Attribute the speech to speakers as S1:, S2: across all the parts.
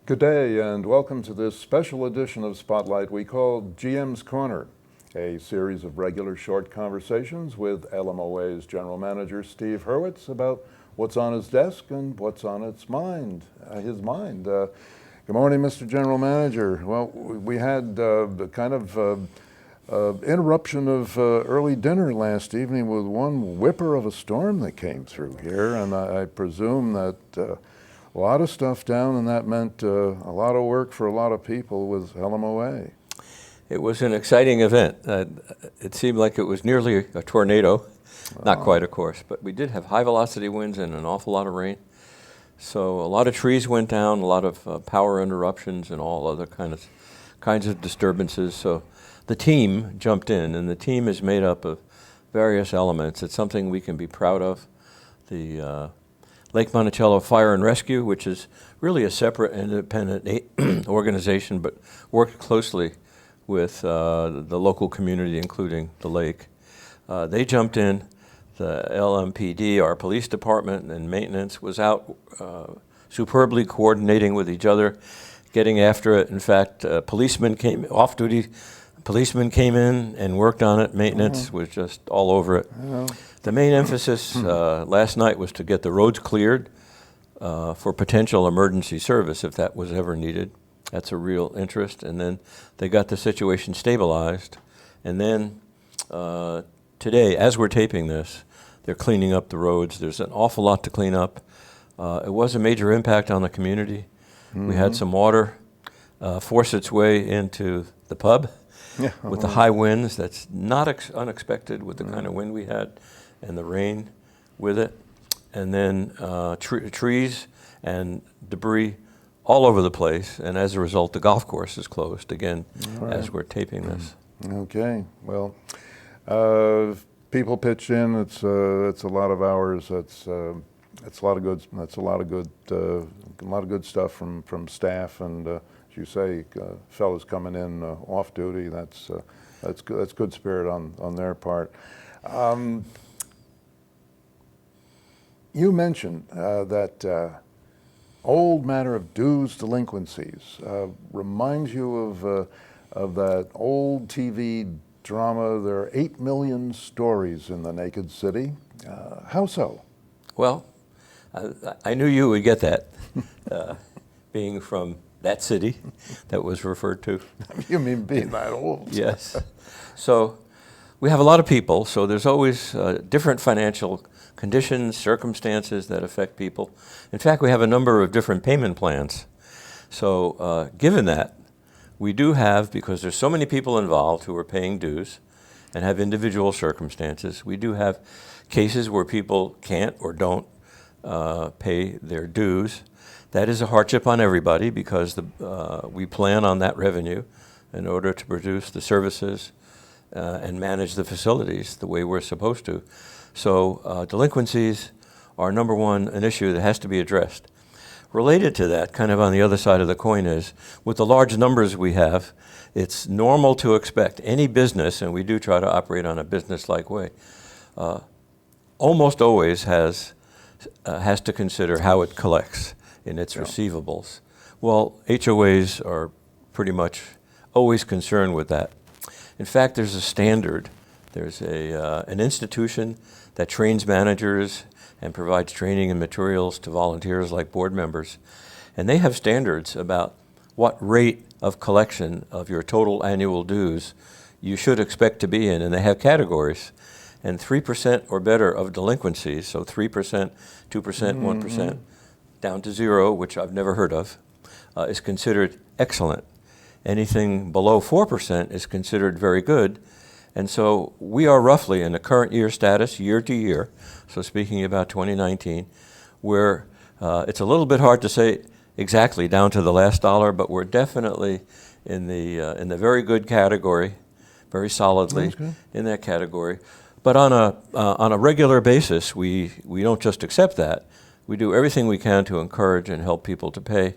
S1: Good day and welcome to this special edition of Spotlight we call GM's Corner, a series of regular short conversations with LMOA's General Manager Steve Hurwitz about what's on his desk and what's on his mind. Good morning, Mr. General Manager. Well, we had the kind of interruption of early dinner last evening with one whipper of a storm that came through here, and I presume that a lot of stuff down, and that meant a lot of work for a lot of people with LMOA.
S2: It was an exciting event. It seemed like it was nearly a tornado. Not quite, of course, but we did have high velocity winds and an awful lot of rain. So a lot of trees went down, a lot of power interruptions and all other kinds of disturbances. So the team jumped in, and the team is made up of various elements. It's something we can be proud of. The Lake Monticello Fire and Rescue, which is really a separate independent organization, but worked closely with the local community, including the lake. They jumped in. The LMPD, our police department and maintenance, was out superbly coordinating with each other, getting after it. In fact, off-duty policemen came in and worked on it. Maintenance was just all over it. The main emphasis last night was to get the roads cleared for potential emergency service if that was ever needed. That's a real interest. And then they got the situation stabilized. And then today, as we're taping this, they're cleaning up the roads. There's an awful lot to clean up. It was a major impact on the community. We had some water force its way into the pub with the high winds. That's not unexpected with the kind of wind we had and the rain with it. And then trees and debris all over the place. And as a result, the golf course is closed again as we're taping this.
S1: Okay, well, people pitched in. It's a lot of hours. It's a lot of good. That's a lot of good stuff from staff, and as you say, fellows coming in off duty. That's good. That's good spirit on their part. You mentioned that old matter of dues delinquencies reminds you of that old TV drama. There are 8 million stories in the naked city. How so?
S2: Well, I knew you would get that, being from that city that was referred to.
S1: You mean being that old?
S2: Yes. So we have a lot of people, so there's always different financial conditions, circumstances that affect people. In fact, we have a number of different payment plans. So given that, we do have, because there's so many people involved who are paying dues and have individual circumstances, we do have cases where people can't or don't pay their dues. That is a hardship on everybody because we plan on that revenue in order to produce the services and manage the facilities the way we're supposed to. So delinquencies are number one, an issue that has to be addressed. Related to that, kind of on the other side of the coin, is with the large numbers we have, it's normal to expect any business, and we do try to operate on a business-like way, almost always has to consider how it collects in its receivables. Well, HOAs are pretty much always concerned with that. In fact, there's a standard. There's an institution that trains managers and provides training and materials to volunteers like board members. And they have standards about what rate of collection of your total annual dues you should expect to be in. And they have categories. And 3% or better of delinquencies, so 3%, 2%, 1%, down to 0, which I've never heard of, is considered excellent. Anything below 4% is considered very good. And so we are roughly in the current year status, year to year, so speaking about 2019, where it's a little bit hard to say exactly down to the last dollar, but we're definitely in the very good category, very solidly in that category. But on a regular basis, we don't just accept that. We do everything we can to encourage and help people to pay,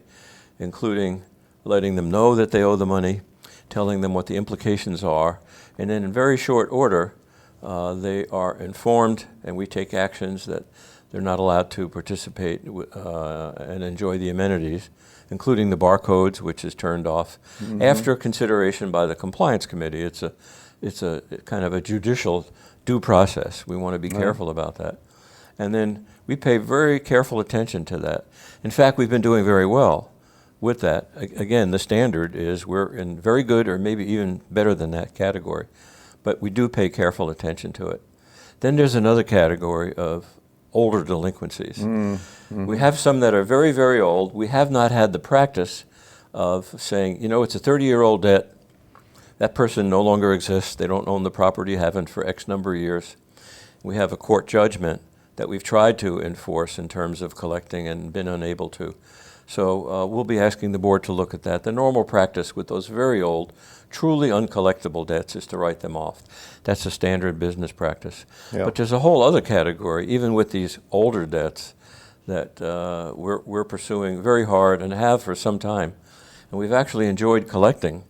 S2: including letting them know that they owe the money, telling them what the implications are, and then in very short order, they are informed, and we take actions that They're not allowed to participate and enjoy the amenities, including the barcodes, which is turned off after consideration by the compliance committee. It's a kind of a judicial due process. We want to be careful about that. And then we pay very careful attention to that. In fact, we've been doing very well with that. Again, the standard is we're in very good or maybe even better than that category, but we do pay careful attention to it. Then there's another category of older delinquencies. We have some that are very, very old. We have not had the practice of saying, you know, it's a 30-year-old debt. That person no longer exists. They don't own the property, haven't for X number of years. We have a court judgment that we've tried to enforce in terms of collecting and been unable to. So we'll be asking the board to look at that. The normal practice with those very old, truly uncollectible debts is to write them off. That's a standard business practice.
S1: Yep.
S2: But there's a whole other category, even with these older debts, that we're pursuing very hard and have for some time. And we've actually enjoyed collecting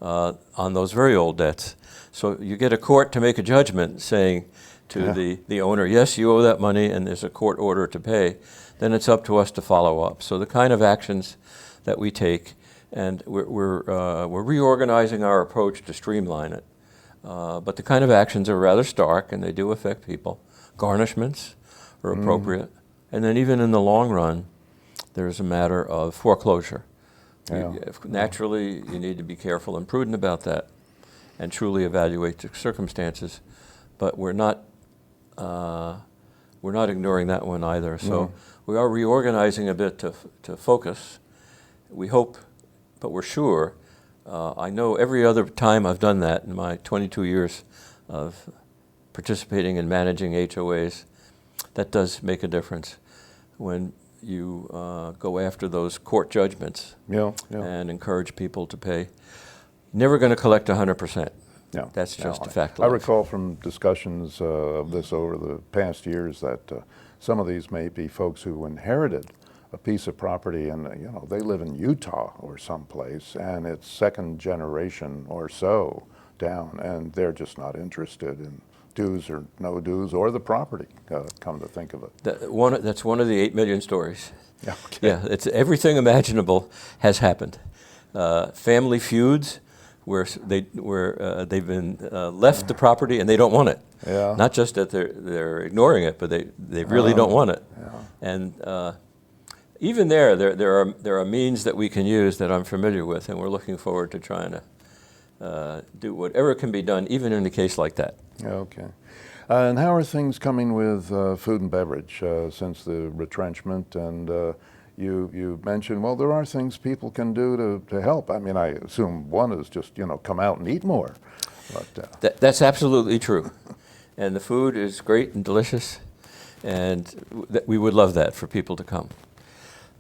S2: on those very old debts. So you get a court to make a judgment saying to the owner, yes, you owe that money and there's a court order to pay, then it's up to us to follow up. So the kind of actions that we take, and we're reorganizing our approach to streamline it. But the kind of actions are rather stark and they do affect people. Garnishments are appropriate. And then even in the long run, there's a matter of foreclosure. Naturally, you need to be careful and prudent about that and truly evaluate the circumstances. But we're not ignoring that one either. So we are reorganizing a bit to focus. We hope, but we're sure. I know every other time I've done that in my 22 years of participating in managing HOAs, that does make a difference when you go after those court judgments and encourage people to pay. Never going to collect 100%.
S1: No,
S2: that's just a fact.
S1: I recall from discussions of this over the past years that some of these may be folks who inherited a piece of property and you know they live in Utah or someplace and it's second generation or so down and they're just not interested in dues or no dues or the property, come to think of it.
S2: That's one of the 8 million stories.
S1: Okay.
S2: Yeah, it's everything imaginable has happened. Family feuds where they've been left the property and they don't want it.
S1: Yeah.
S2: Not just that they're ignoring it, but they really don't want it.
S1: Yeah.
S2: And even there are means that we can use that I'm familiar with, and we're looking forward to trying to do whatever can be done, even in a case like that.
S1: Okay. And how are things coming with food and beverage since the retrenchment? And you mentioned, well, there are things people can do to help. I mean, I assume one is just, you know, come out and eat more. But,
S2: that's absolutely true. And the food is great and delicious, and we would love that for people to come.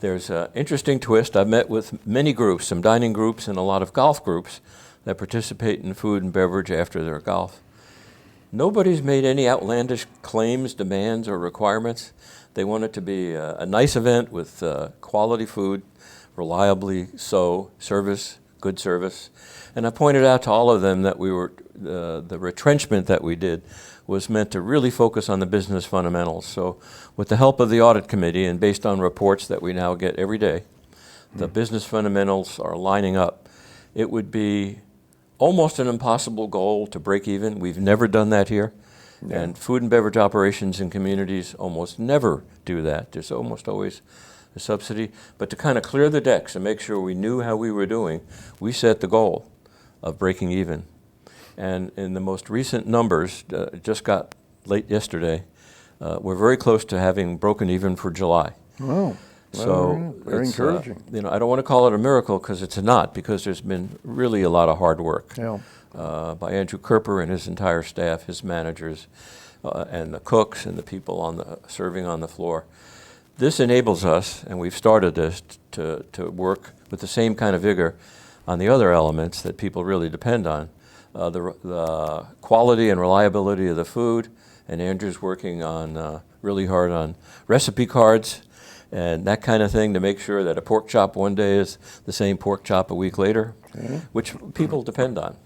S2: There's an interesting twist. I've met with many groups, some dining groups and a lot of golf groups that participate in food and beverage after their golf. Nobody's made any outlandish claims, demands, or requirements. They want it to be a nice event with quality food, reliably so, good service. And I pointed out to all of them that the retrenchment that we did was meant to really focus on the business fundamentals. So with the help of the audit committee and based on reports that we now get every day, the business fundamentals are lining up. It would be almost an impossible goal to break even. We've never done that here. Yeah. And food and beverage operations in communities almost never do that. There's almost always a subsidy. But to kind of clear the decks and make sure we knew how we were doing, we set the goal of breaking even. And in the most recent numbers, just got late yesterday, we're very close to having broken even for July.
S1: Oh,
S2: so
S1: very encouraging.
S2: I don't want to call it a miracle because it's not, because there's been really a lot of hard work by Andrew Kerper and his entire staff, his managers, and the cooks and the people serving on the floor. This enables us, and we've started this, to work with the same kind of vigor on the other elements that people really depend on. The quality and reliability of the food, and Andrew's working on really hard on recipe cards and that kind of thing to make sure that a pork chop one day is the same pork chop a week later, which people depend on.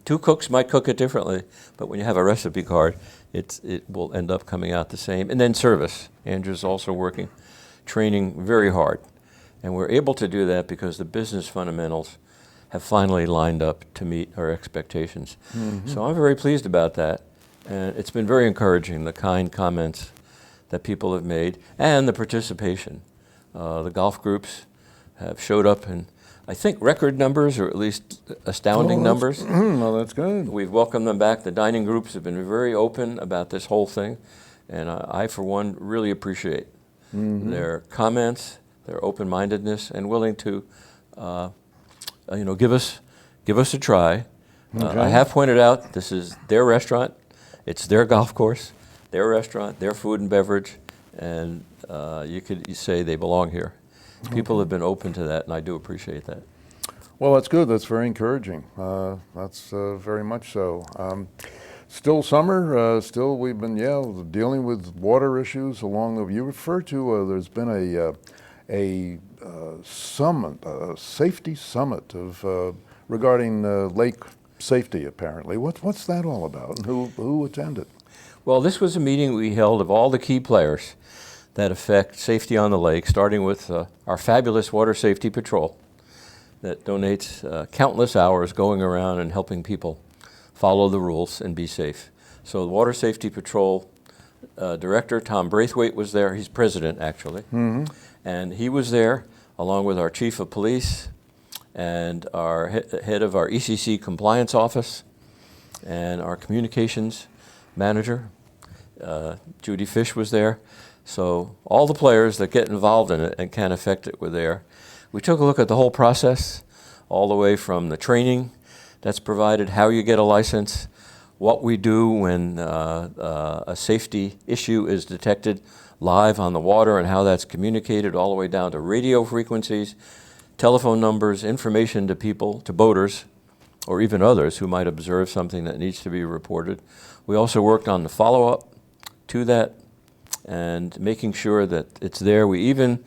S2: Two cooks might cook it differently, but when you have a recipe card, it will end up coming out the same. And then service. Andrew's also working, training very hard. And we're able to do that because the business fundamentals have finally lined up to meet our expectations. So I'm very pleased about that. And it's been very encouraging, the kind comments that people have made and the participation. The golf groups have showed up in, I think, record numbers, or at least astounding numbers.
S1: Well, that's good.
S2: We've welcomed them back. The dining groups have been very open about this whole thing. And I, for one, really appreciate their comments, their open-mindedness, and willing to give us a try.
S1: Okay.
S2: I have pointed out this is their restaurant, it's their golf course, their restaurant, their food and beverage, and you say they belong here. People have been open to that, and I do appreciate that.
S1: Well, that's good. That's very encouraging. That's very much so. Still summer. Still, we've been dealing with water issues along the. You refer to there's been a summit, a safety summit of regarding lake safety. Apparently, what's that all about? And who attended?
S2: Well, this was a meeting we held of all the key players that affect safety on the lake, starting with our fabulous Water Safety Patrol that donates countless hours going around and helping people follow the rules and be safe. So the Water Safety Patrol Director, Tom Braithwaite, was there. He's president, actually. And he was there along with our Chief of Police and our head of our ECC Compliance Office and our Communications Manager. Judy Fish was there. So all the players that get involved in it and can affect it were there. We took a look at the whole process, all the way from the training that's provided, how you get a license, what we do when a safety issue is detected live on the water and how that's communicated, all the way down to radio frequencies, telephone numbers, information to people, to boaters, or even others who might observe something that needs to be reported. We also worked on the follow-up to that and making sure that it's there. We even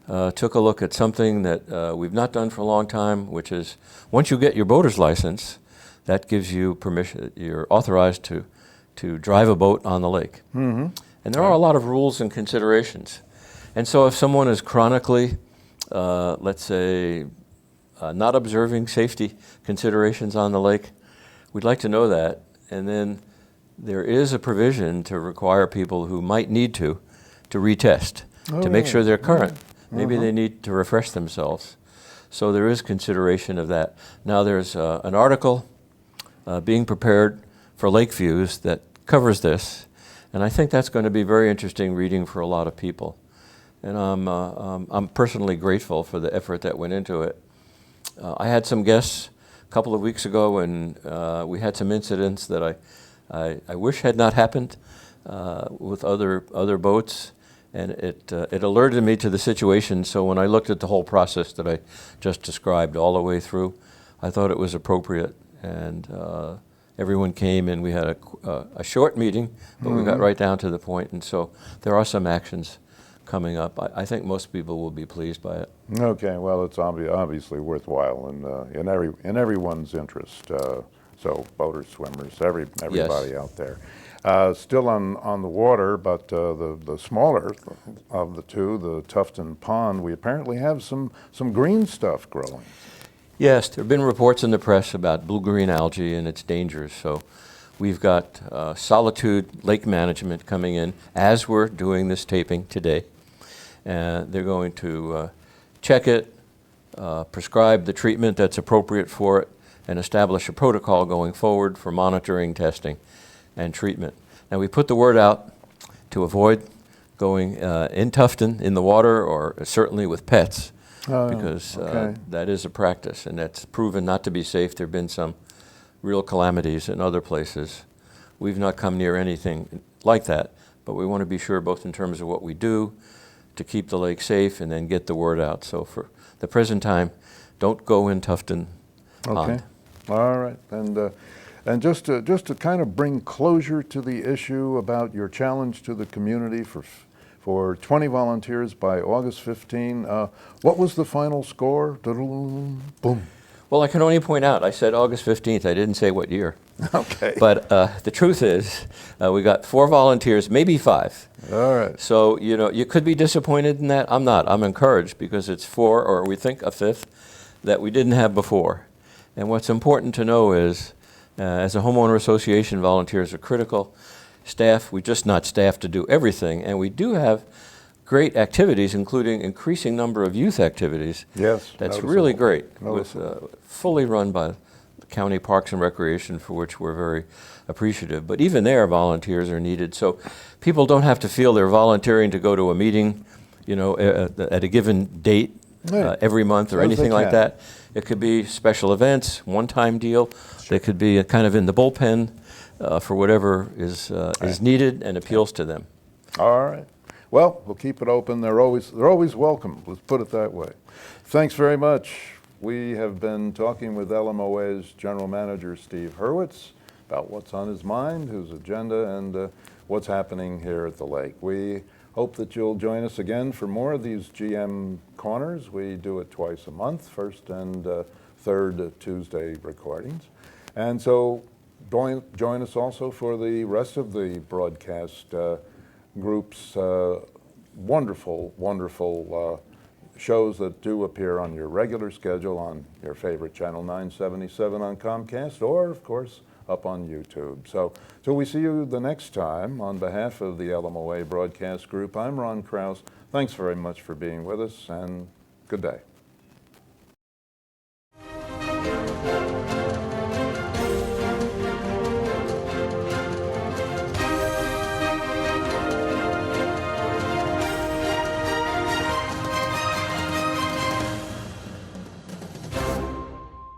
S2: took a look at something that we've not done for a long time, which is once you get your boater's license, that gives you permission, you're authorized to drive a boat on the lake. And there are a lot of rules and considerations. And so if someone is chronically, let's say, not observing safety considerations on the lake, we'd like to know that. And then there is a provision to require people who might need to retest, to make sure they're current. Maybe they need to refresh themselves. So there is consideration of that. Now there's an article being prepared for Lakeviews that covers this, and I think that's going to be very interesting reading for a lot of people. And I'm personally grateful for the effort that went into it. I had some guests a couple of weeks ago, and we had some incidents that I wish had not happened with other boats, and it alerted me to the situation. So when I looked at the whole process that I just described all the way through, I thought it was appropriate, and everyone came, and we had a short meeting, but we got right down to the point. And so there are some actions coming up. I think most people will be pleased by it.
S1: Okay, well, it's obviously worthwhile and in everyone's interest. So boaters, swimmers, everybody out there. Still on the water, but the smaller of the two, the Tufton Pond, we apparently have some green stuff growing.
S2: Yes, there have been reports in the press about blue-green algae and its dangers. So we've got Solitude Lake Management coming in as we're doing this taping today. And they're going to check it, prescribe the treatment that's appropriate for it, and establish a protocol going forward for monitoring, testing, and treatment. Now, we put the word out to avoid going in Tufton in the water, or certainly with pets, because that is a practice, and that's proven not to be safe. There have been some real calamities in other places. We've not come near anything like that, but we want to be sure both in terms of what we do to keep the lake safe and then get the word out. So for the present time, don't go in Tufton Pond.
S1: Okay. All right, and just to kind of bring closure to the issue about your challenge to the community for 20 volunteers by August 15, what was the final score? Boom.
S2: Well, Well, I can only point out, I said August 15th. I didn't say what year.
S1: Okay.
S2: But the truth is, we got 4 volunteers, maybe 5.
S1: All right.
S2: So, you know, you could be disappointed in that. I'm not. I'm encouraged because it's 4, or we think a 5th, that we didn't have before. And what's important to know is, as a homeowner association, volunteers are critical. Staff, we're just not staffed to do everything. And we do have great activities, including increasing number of youth activities.
S1: Yes.
S2: That's
S1: noticeable.
S2: really great.
S1: Noticeable.
S2: With fully run by the County Parks and Recreation, for which we're very appreciative. But even there, volunteers are needed. So people don't have to feel they're volunteering to go to a meeting, you know, at a given date every month or
S1: As they
S2: anything like
S1: can.
S2: that. It could be special events, one-time deal. They could be kind of in the bullpen for whatever is needed and appeals to them.
S1: All right. Well, we'll keep it open. They're always welcome. Let's put it that way. Thanks very much. We have been talking with LMOA's General Manager Steve Hurwitz about what's on his mind, his agenda, and what's happening here at the lake. We hope that you'll join us again for more of these GM Corners. We do it twice a month, first and third Tuesday recordings. And so join us also for the rest of the broadcast group's wonderful, wonderful shows that do appear on your regular schedule on your favorite channel 977 on Comcast, or of course up on YouTube. So till we see you the next time, on behalf of the LMOA Broadcast Group, I'm Ron Krause. Thanks very much for being with us, and good day.